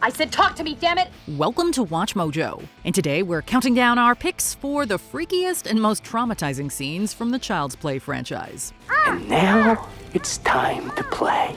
I said talk to me, damn it! Welcome to Watch Mojo, and today we're counting down our picks for the freakiest and most traumatizing scenes from the Child's Play franchise. And now it's time to play.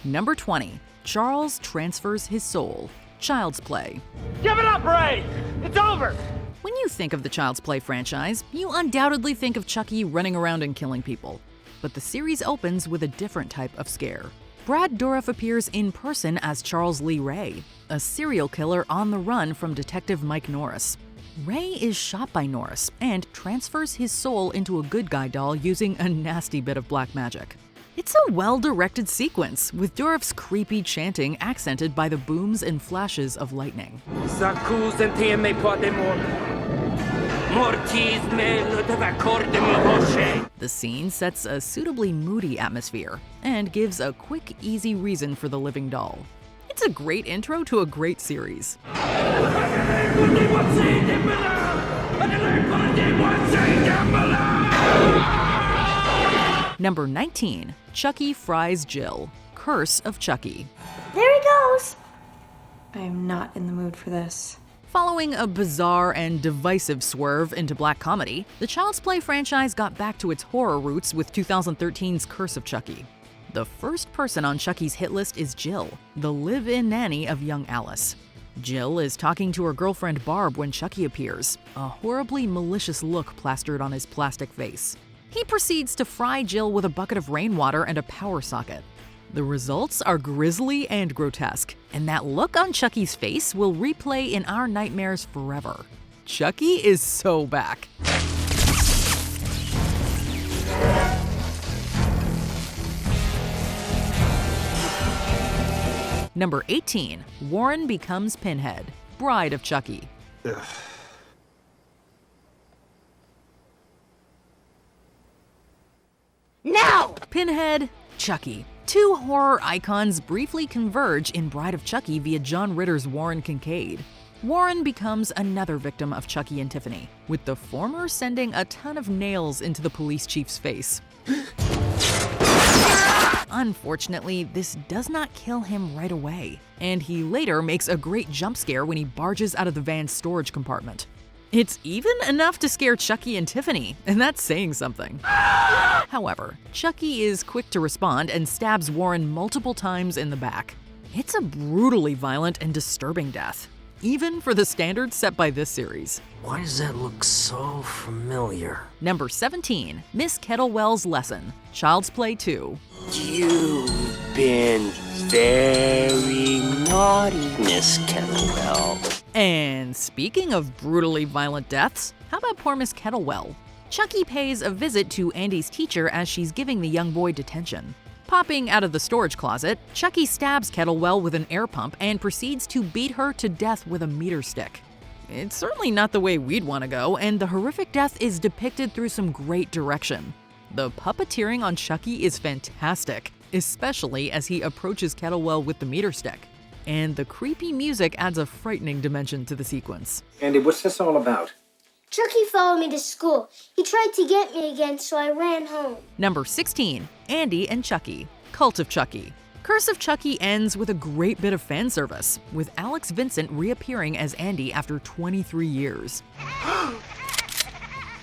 Number 20. Charles transfers his soul. Child's Play. Give it up, Ray! It's over! When you think of the Child's Play franchise, you undoubtedly think of Chucky running around and killing people. But the series opens with a different type of scare. Brad Dourif appears in person as Charles Lee Ray, a serial killer on the run from Detective Mike Norris. Ray is shot by Norris and transfers his soul into a good guy doll using a nasty bit of black magic. It's a well-directed sequence, with Dourif's creepy chanting accented by the booms and flashes of lightning. The scene sets a suitably moody atmosphere and gives a quick, easy reason for the living doll. It's a great intro to a great series. Number 19. Chucky Fri Jill. Curse of Chucky. There he goes! I am not in the mood for this. Following a bizarre and divisive swerve into black comedy, the Child's Play franchise got back to its horror roots with 2013's Curse of Chucky. The first person on Chucky's hit list is Jill, the live-in nanny of young Alice. Jill is talking to her girlfriend Barb when Chucky appears, a horribly malicious look plastered on his plastic face. He proceeds to fry Jill with a bucket of rainwater and a power socket. The results are grisly and grotesque, and that look on Chucky's face will replay in our nightmares forever. Chucky is so back. Number 18. Warren becomes Pinhead. Bride of Chucky. Ugh. Now! Pinhead, Chucky. Two horror icons briefly converge in Bride of Chucky via John Ritter's Warren Kincaid. Warren becomes another victim of Chucky and Tiffany, with the former sending a ton of nails into the police chief's face. Unfortunately, this does not kill him right away, and he later makes a great jump scare when he barges out of the van's storage compartment. It's even enough to scare Chucky and Tiffany, and that's saying something. However, Chucky is quick to respond and stabs Warren multiple times in the back. It's a brutally violent and disturbing death, even for the standards set by this series. Why does that look so familiar? Number 17. Miss Kettlewell's Lesson. Child's Play 2. You've been very naughty, Miss Kettlewell. And speaking of brutally violent deaths, how about poor Miss Kettlewell? Chucky pays a visit to Andy's teacher as she's giving the young boy detention. Popping out of the storage closet, Chucky stabs Kettlewell with an air pump and proceeds to beat her to death with a meter stick. It's certainly not the way we'd want to go, and the horrific death is depicted through some great direction. The puppeteering on Chucky is fantastic, especially as he approaches Kettlewell with the meter stick. And the creepy music adds a frightening dimension to the sequence. Andy, what's this all about? Chucky followed me to school. He tried to get me again, so I ran home. Number 16. Andy and Chucky. Cult of Chucky. Curse of Chucky ends with a great bit of fan service, with Alex Vincent reappearing as Andy after 23 years.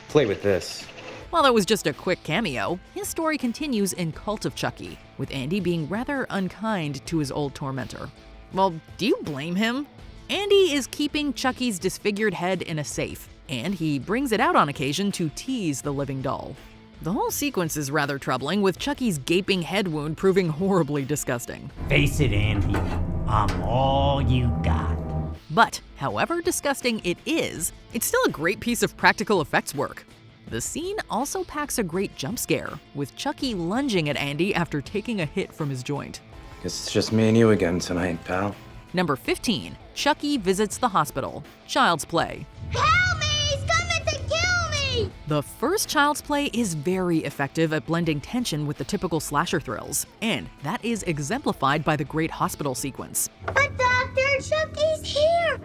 Play with this. While that was just a quick cameo, his story continues in Cult of Chucky, with Andy being rather unkind to his old tormentor. Well, do you blame him? Andy is keeping Chucky's disfigured head in a safe, and he brings it out on occasion to tease the living doll. The whole sequence is rather troubling, with Chucky's gaping head wound proving horribly disgusting. Face it, Andy. I'm all you got. But, however disgusting it is, it's still a great piece of practical effects work. The scene also packs a great jump scare, with Chucky lunging at Andy after taking a hit from his joint. Guess it's just me and you again tonight, pal. Number 15. Chucky visits the hospital. Child's Play. Help me! He's coming to kill me! The first Child's Play is very effective at blending tension with the typical slasher thrills, and that is exemplified by the great hospital sequence. But Dr. Chucky's here,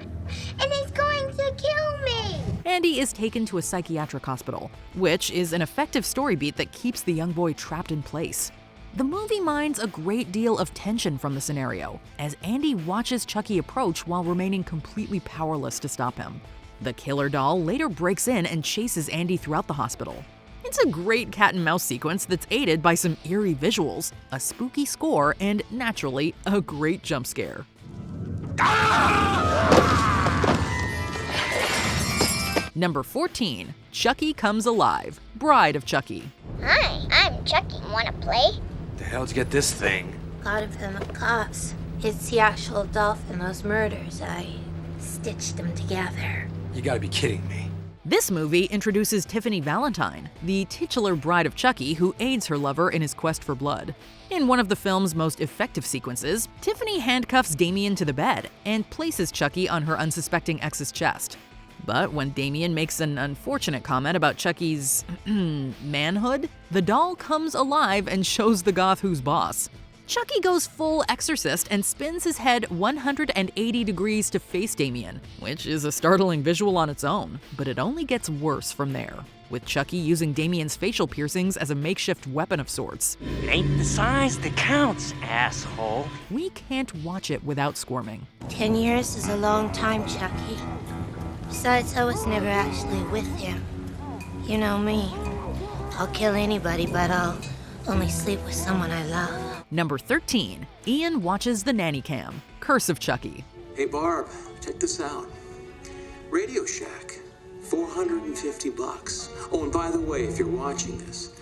and he's going to kill me! Andy is taken to a psychiatric hospital, which is an effective story beat that keeps the young boy trapped in place. The movie mines a great deal of tension from the scenario, as Andy watches Chucky approach while remaining completely powerless to stop him. The killer doll later breaks in and chases Andy throughout the hospital. It's a great cat and mouse sequence that's aided by some eerie visuals, a spooky score, and naturally, a great jump scare. Number 14, Chucky Comes Alive, Bride of Chucky. Hi, I'm Chucky. Wanna play? The hell'd you get this thing? Got it from the cops. It's the actual doll from those murders. I stitched them together. You gotta be kidding me. This movie introduces Tiffany Valentine, the titular bride of Chucky who aids her lover in his quest for blood. In one of the film's most effective sequences, Tiffany handcuffs Damien to the bed and places Chucky on her unsuspecting ex's chest. But when Damien makes an unfortunate comment about Chucky's manhood, the doll comes alive and shows the goth who's boss. Chucky goes full exorcist and spins his head 180 degrees to face Damien, which is a startling visual on its own, but it only gets worse from there, with Chucky using Damien's facial piercings as a makeshift weapon of sorts. It ain't the size that counts, asshole. We can't watch it without squirming. 10 years is a long time, Chucky. Besides, I was never actually with him. You know me. I'll kill anybody, but I'll only sleep with someone I love. Number 13, Ian Watches the Nanny Cam, Curse of Chucky. Hey Barb, check this out. Radio Shack, $450. Oh, and by the way, if you're watching this,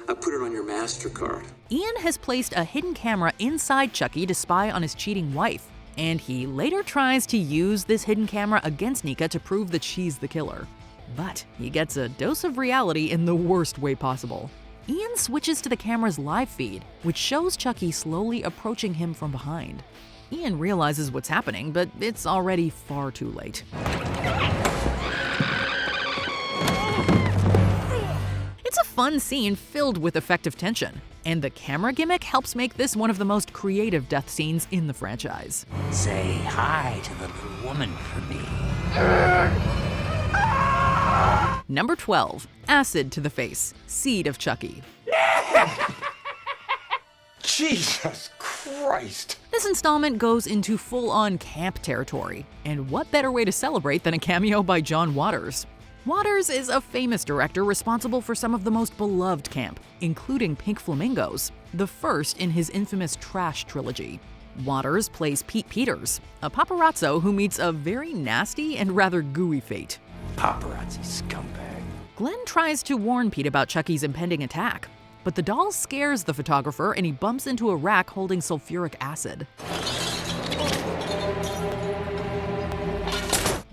I put it on your MasterCard. Ian has placed a hidden camera inside Chucky to spy on his cheating wife, and he later tries to use this hidden camera against Nika to prove that she's the killer. But he gets a dose of reality in the worst way possible. Ian switches to the camera's live feed, which shows Chucky slowly approaching him from behind. Ian realizes what's happening, but it's already far too late. It's a fun scene filled with effective tension, and the camera gimmick helps make this one of the most creative death scenes in the franchise. Say hi to the little woman for me. Number 12, Acid to the Face, Seed of Chucky. Jesus Christ. This installment goes into full-on camp territory, and what better way to celebrate than a cameo by John Waters? Waters is a famous director responsible for some of the most beloved camp, including Pink Flamingos, the first in his infamous Trash trilogy. Waters plays Pete Peters, a paparazzo who meets a very nasty and rather gooey fate. Paparazzi scumbag. Glenn tries to warn Pete about Chucky's impending attack, but the doll scares the photographer and he bumps into a rack holding sulfuric acid.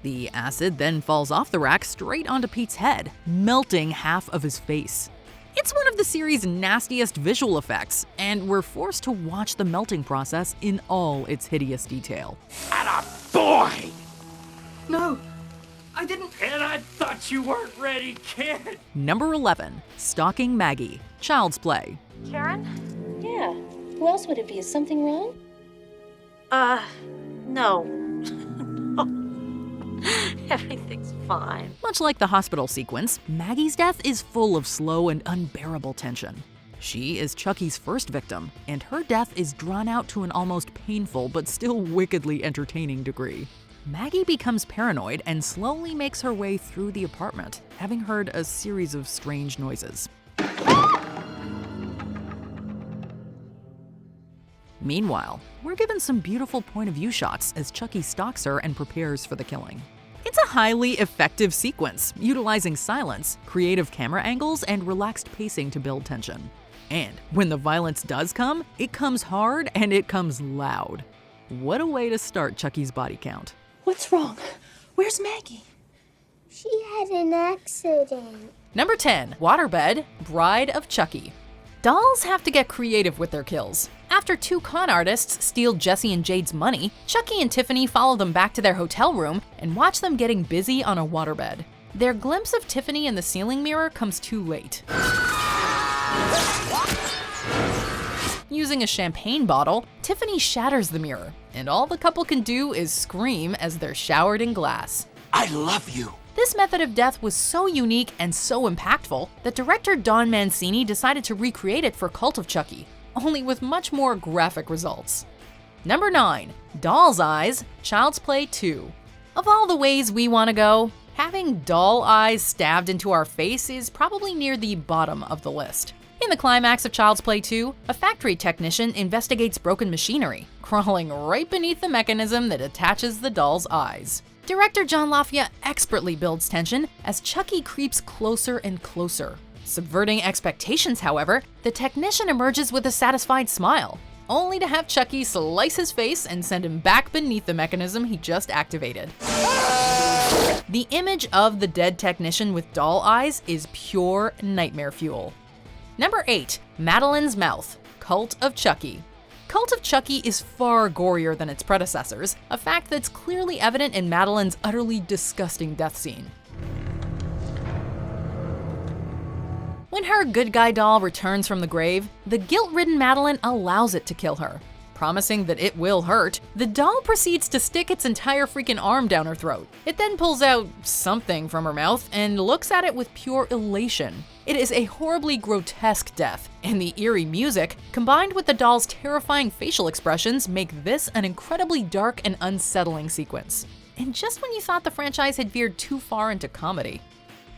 The acid then falls off the rack straight onto Pete's head, melting half of his face. It's one of the series' nastiest visual effects, and we're forced to watch the melting process in all its hideous detail. Boy! No, I didn't. And I thought you weren't ready, kid. Number 11, Stalking Maggie, Child's Play. Karen? Yeah. Who else would it be? Is something wrong? No. Everything's fine. Much like the hospital sequence, Maggie's death is full of slow and unbearable tension. She is Chucky's first victim, and her death is drawn out to an almost painful but still wickedly entertaining degree. Maggie becomes paranoid and slowly makes her way through the apartment, having heard a series of strange noises. Meanwhile, we're given some beautiful point-of-view shots as Chucky stalks her and prepares for the killing. It's a highly effective sequence, utilizing silence, creative camera angles, and relaxed pacing to build tension. And when the violence does come, it comes hard and it comes loud. What a way to start Chucky's body count. What's wrong? Where's Maggie? She had an accident. Number 10, Waterbed, Bride of Chucky. Dolls have to get creative with their kills. After two con artists steal Jesse and Jade's money, Chucky and Tiffany follow them back to their hotel room and watch them getting busy on a waterbed. Their glimpse of Tiffany in the ceiling mirror comes too late. Using a champagne bottle, Tiffany shatters the mirror, and all the couple can do is scream as they're showered in glass. I love you. This method of death was so unique and so impactful that director Don Mancini decided to recreate it for Cult of Chucky. only with much more graphic results. Number 9. Doll's Eyes, Child's Play 2. Of all the ways we want to go, having doll eyes stabbed into our face is probably near the bottom of the list. In the climax of Child's Play 2, a factory technician investigates broken machinery, crawling right beneath the mechanism that attaches the doll's eyes. Director John Lafayette expertly builds tension as Chucky creeps closer and closer. Subverting expectations, however, the technician emerges with a satisfied smile, only to have Chucky slice his face and send him back beneath the mechanism he just activated. The image of the dead technician with doll eyes is pure nightmare fuel. Number 8. Madeline's Mouth, Cult of Chucky. Cult of Chucky is far gorier than its predecessors, a fact that's clearly evident in Madeline's utterly disgusting death scene. When her good guy doll returns from the grave, the guilt-ridden Madeline allows it to kill her. Promising that it will hurt, the doll proceeds to stick its entire freaking arm down her throat. It then pulls out something from her mouth and looks at it with pure elation. It is a horribly grotesque death, and the eerie music, combined with the doll's terrifying facial expressions, make this an incredibly dark and unsettling sequence. And just when you thought the franchise had veered too far into comedy.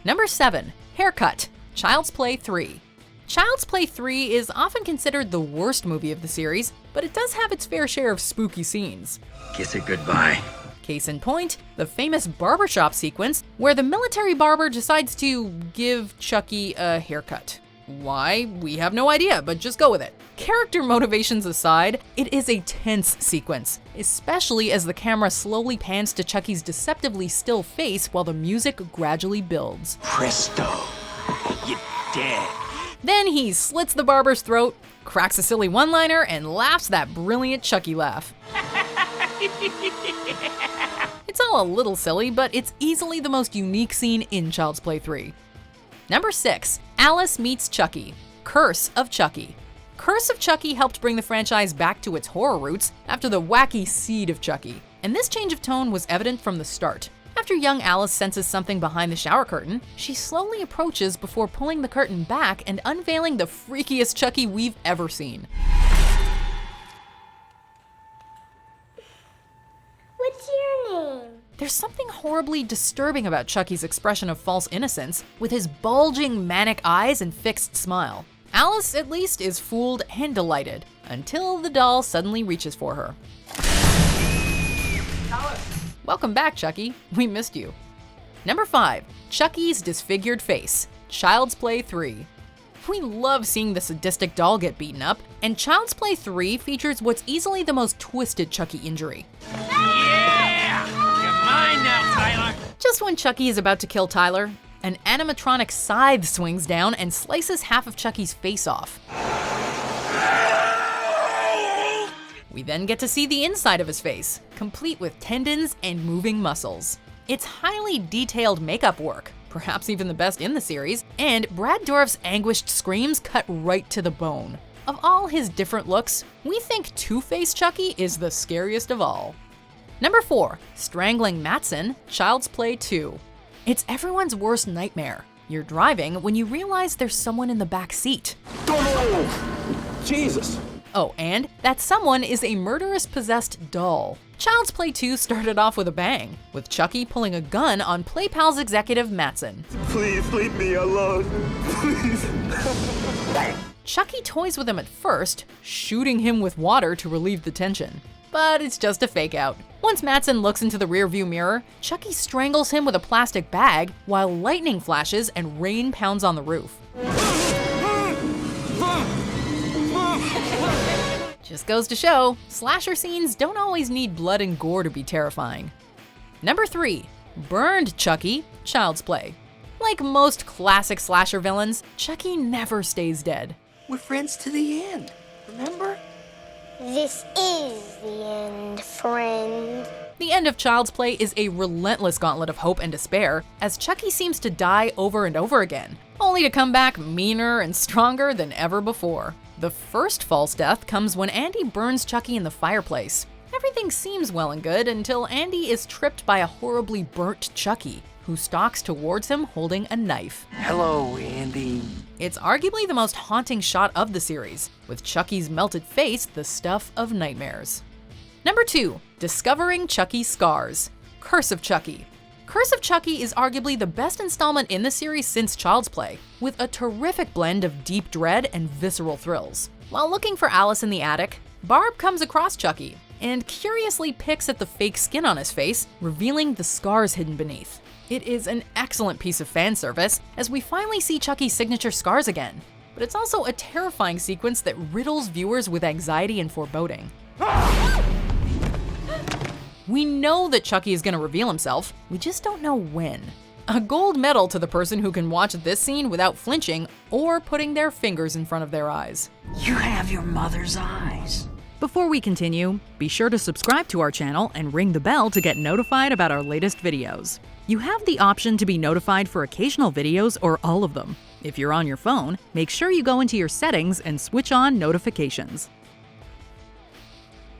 Number 7. Haircut, Child's Play 3. Child's Play 3 is often considered the worst movie of the series, but it does have its fair share of spooky scenes. Kiss it goodbye. Case in point, the famous barbershop sequence where the military barber decides to give Chucky a haircut. Why? We have no idea, but just go with it. Character motivations aside, it is a tense sequence, especially as the camera slowly pans to Chucky's deceptively still face while the music gradually builds. Presto. You're dead. Then he slits the barber's throat, cracks a silly one-liner, and laughs that brilliant Chucky laugh. It's all a little silly, but it's easily the most unique scene in Child's Play 3. Number 6. Alice Meets Chucky, Curse of Chucky. Curse of Chucky helped bring the franchise back to its horror roots after the wacky seed of Chucky, and this change of tone was evident from the start. After young Alice senses something behind the shower curtain, she slowly approaches before pulling the curtain back and unveiling the freakiest Chucky we've ever seen. What's your name? There's something horribly disturbing about Chucky's expression of false innocence, with his bulging manic eyes and fixed smile. Alice, at least, is fooled and delighted, until the doll suddenly reaches for her. Welcome back, Chucky. We missed you. Number 5. Chucky's Disfigured Face, Child's Play 3. We love seeing the sadistic doll get beaten up, and Child's Play 3 features what's easily the most twisted Chucky injury. Yeah! You're mine now, Tyler. Just when Chucky is about to kill Tyler, an animatronic scythe swings down and slices half of Chucky's face off. We then get to see the inside of his face, complete with tendons and moving muscles. It's highly detailed makeup work, perhaps even the best in the series, and Brad Dourif's anguished screams cut right to the bone. Of all his different looks, we think Two-Face Chucky is the scariest of all. Number 4. Strangling Matson, Child's Play 2. It's everyone's worst nightmare. You're driving when you realize there's someone in the back seat. Jesus. Oh, and that someone is a murderous possessed doll. Child's Play 2 started off with a bang, with Chucky pulling a gun on PlayPal's executive Matson. Please leave me alone. Please. Chucky toys with him at first, shooting him with water to relieve the tension. But it's just a fake out. Once Matson looks into the rearview mirror, Chucky strangles him with a plastic bag while lightning flashes and rain pounds on the roof. Just goes to show, slasher scenes don't always need blood and gore to be terrifying. Number 3. Burned Chucky, Child's Play. Like most classic slasher villains, Chucky never stays dead. We're friends to the end, remember? This is the end, friend. The end of Child's Play is a relentless gauntlet of hope and despair, as Chucky seems to die over and over again, only to come back meaner and stronger than ever before. The first false death comes when Andy burns Chucky in the fireplace. Everything seems well and good until Andy is tripped by a horribly burnt Chucky. who stalks towards him holding a knife. Hello, Andy. It's arguably the most haunting shot of the series, with Chucky's melted face the stuff of nightmares. Number 2. Discovering Chucky's Scars. Curse of Chucky. Curse of Chucky is arguably the best installment in the series since Child's Play, with a terrific blend of deep dread and visceral thrills. While looking for Alice in the attic, Barb comes across Chucky and curiously picks at the fake skin on his face, revealing the scars hidden beneath. It is an excellent piece of fan service as we finally see Chucky's signature scars again, but it's also a terrifying sequence that riddles viewers with anxiety and foreboding. We know that Chucky is going to reveal himself, we just don't know when. A gold medal to the person who can watch this scene without flinching or putting their fingers in front of their eyes. You have your mother's eyes. Before we continue, be sure to subscribe to our channel and ring the bell to get notified about our latest videos. You have the option to be notified for occasional videos or all of them. If you're on your phone, make sure you go into your settings and switch on notifications.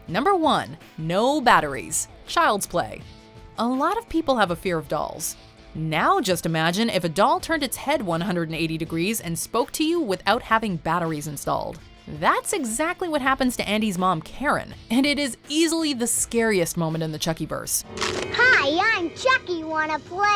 Number 1. No batteries. Child's Play. A lot of people have a fear of dolls. Now just imagine if a doll turned its head 180 degrees and spoke to you without having batteries installed. That's exactly what happens to Andy's mom, Karen, and it is easily the scariest moment in the Chuckyverse. Hi, I'm Chucky. Wanna play?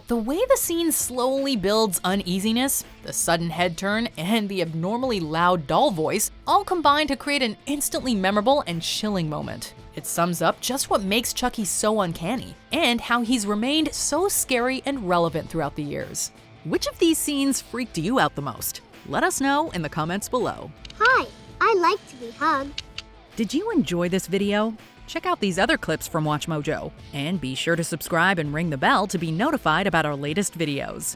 The way the scene slowly builds uneasiness, the sudden head turn, and the abnormally loud doll voice all combine to create an instantly memorable and chilling moment. It sums up just what makes Chucky so uncanny, and how he's remained so scary and relevant throughout the years. Which of these scenes freaked you out the most? Let us know in the comments below. Hi, I like to be hugged. Did you enjoy this video? Check out these other clips from WatchMojo, and be sure to subscribe and ring the bell to be notified about our latest videos.